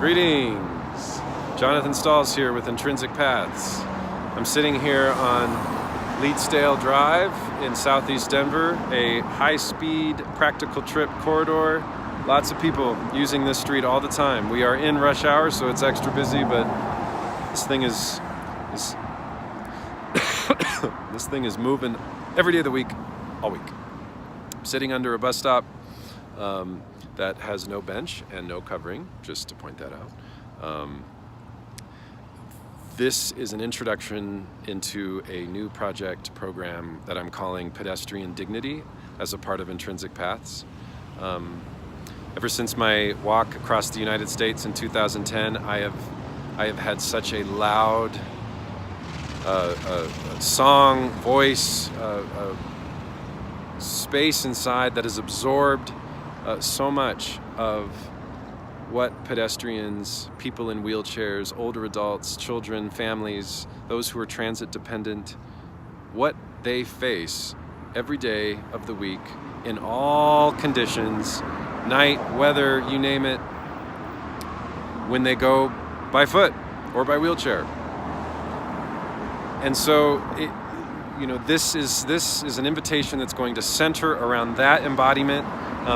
Greetings! Jonathan Stalls here with Intrinsic Paths. I'm sitting here on Leedsdale Drive in southeast Denver, a high-speed practical trip corridor. Lots of people using this street all the time. We are in rush hour, so it's extra busy, but this thing is this thing is moving every day of the week, all week. I'm sitting under a bus stop that has no bench and no covering, just to point that out. This is an introduction into a new program that I'm calling Pedestrian Dignity as a part of Intrinsic Paths. Ever since my walk across the United States in 2010, I have had such a loud song, voice, space inside that has absorbed so much of what pedestrians, people in wheelchairs, older adults, children, families, those who are transit dependent, what they face every day of the week in all conditions, night, weather, you name it, when they go by foot or by wheelchair. And so this is an invitation that's going to center around that embodiment,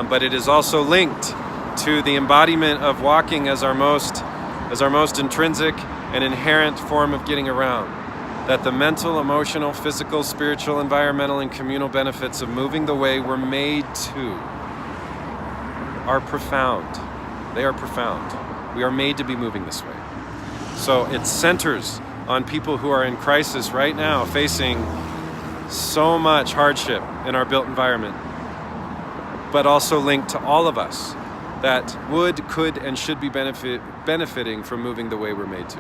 but it is also linked to the embodiment of walking as our most intrinsic and inherent form of getting around. That the mental, emotional, physical, spiritual, environmental, and communal benefits of moving the way we're made to are profound. They are profound. We are made to be moving this way. So it centers on people who are in crisis right now, facing so much hardship in our built environment, but also linked to all of us that would, could, and should be benefiting from moving the way we're made to.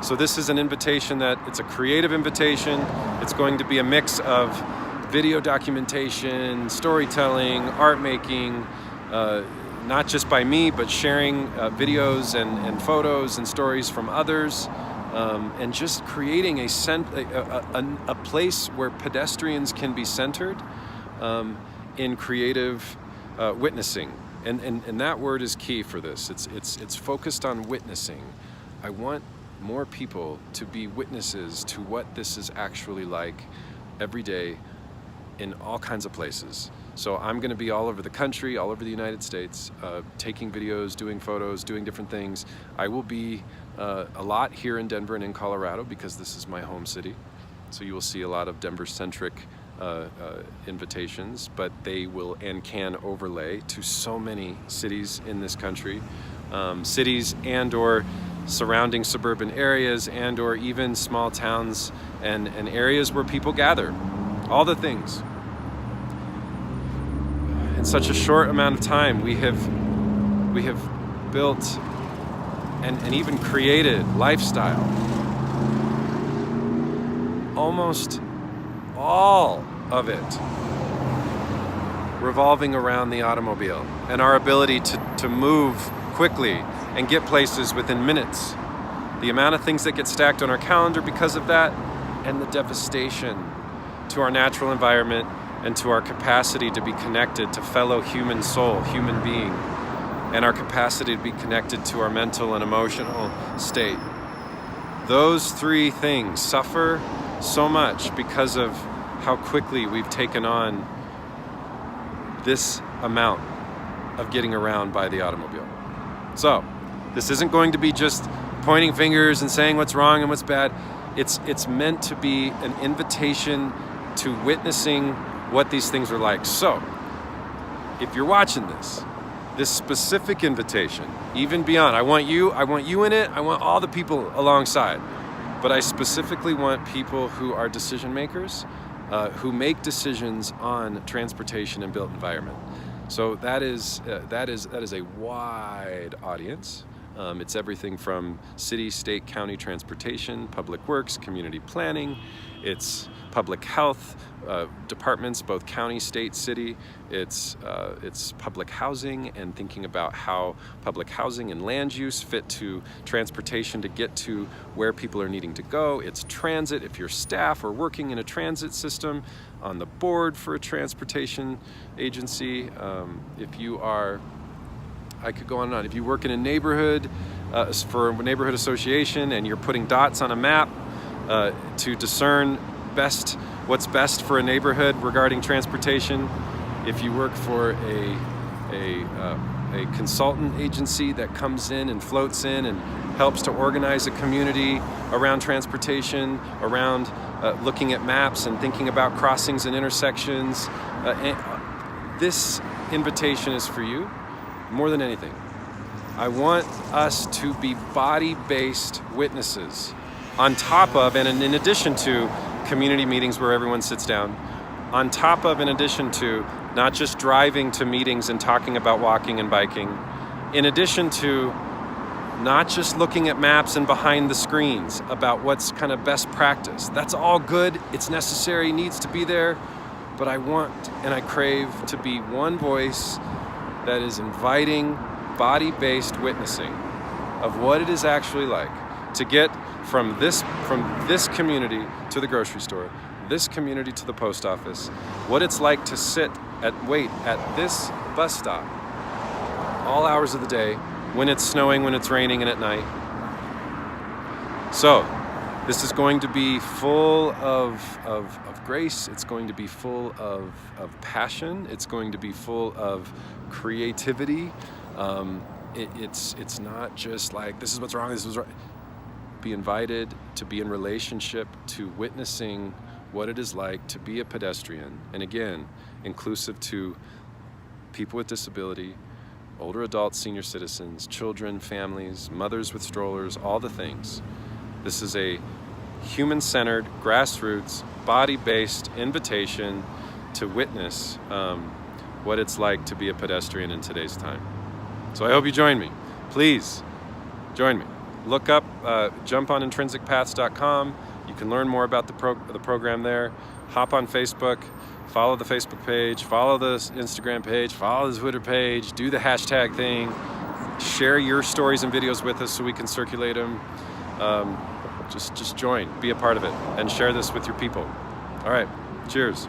So this is an invitation it's a creative invitation. It's going to be a mix of video documentation, storytelling, art making, not just by me, but sharing videos and photos and stories from others, and just creating a place where pedestrians can be centered in creative witnessing. And that word is key for this. It's focused on witnessing. I want more people to be witnesses to what this is actually like every day in all kinds of places. So I'm going to be all over the country, all over the United States, taking videos, doing photos, doing different things. I will be a lot here in Denver and in Colorado because this is my home city. So you will see a lot of Denver-centric invitations, but they will and can overlay to so many cities in this country, cities and or surrounding suburban areas and or even small towns and areas where people gather. All the things. In such a short amount of time, we have built and even created lifestyle. Almost all of it revolving around the automobile and our ability to move quickly and get places within minutes. The amount of things that get stacked on our calendar because of that, and the devastation to our natural environment and to our capacity to be connected to fellow human soul, human being, and our capacity to be connected to our mental and emotional state. Those three things suffer so much because of how quickly we've taken on this amount of getting around by the automobile. So, this isn't going to be just pointing fingers and saying what's wrong and what's bad. It's meant to be an invitation to witnessing what these things are like. So, if you're watching this specific invitation, even beyond, I want you in it, I want all the people alongside, but I specifically want people who are decision makers, who make decisions on transportation and built environment. So that is a wide audience. It's everything from city, state, county transportation, public works, community planning. It's public health departments, both county, state, city. It's public housing and thinking about how public housing and land use fit to transportation to get to where people are needing to go. It's transit, if you're staff or working in a transit system, on the board for a transportation agency. If you are I could go on and on. If you work in a neighborhood, for a neighborhood association, and you're putting dots on a map to discern what's best for a neighborhood regarding transportation. If you work for a consultant agency that comes in and floats in and helps to organize a community around transportation, around looking at maps and thinking about crossings and intersections, this invitation is for you more than anything. I want us to be body-based witnesses on top of, and in addition to, community meetings where everyone sits down, on top of, in addition to, not just driving to meetings and talking about walking and biking, in addition to not just looking at maps and behind the screens about what's kind of best practice. That's all good, it's necessary, needs to be there, but I want and I crave to be one voice that is inviting body-based witnessing of what it is actually like to get from this community to the grocery store, this community to the post office, what it's like to wait at this bus stop all hours of the day, when it's snowing, when it's raining, and at night. So this is going to be full of grace. It's going to be full of passion. It's going to be full of creativity. It's not just like, this is what's wrong, this is right. Be invited to be in relationship to witnessing what it is like to be a pedestrian. And again, inclusive to people with disability, older adults, senior citizens, children, families, mothers with strollers, all the things. This is a human-centered, grassroots, body-based invitation to witness what it's like to be a pedestrian in today's time. So I hope you join me. Please join me. Look up, jump on intrinsicpaths.com. You can learn more about the program there. Hop on Facebook, follow the Facebook page, follow the Instagram page, follow the Twitter page, do the hashtag thing, share your stories and videos with us so we can circulate them. Just join, be a part of it, and share this with your people. All right, cheers.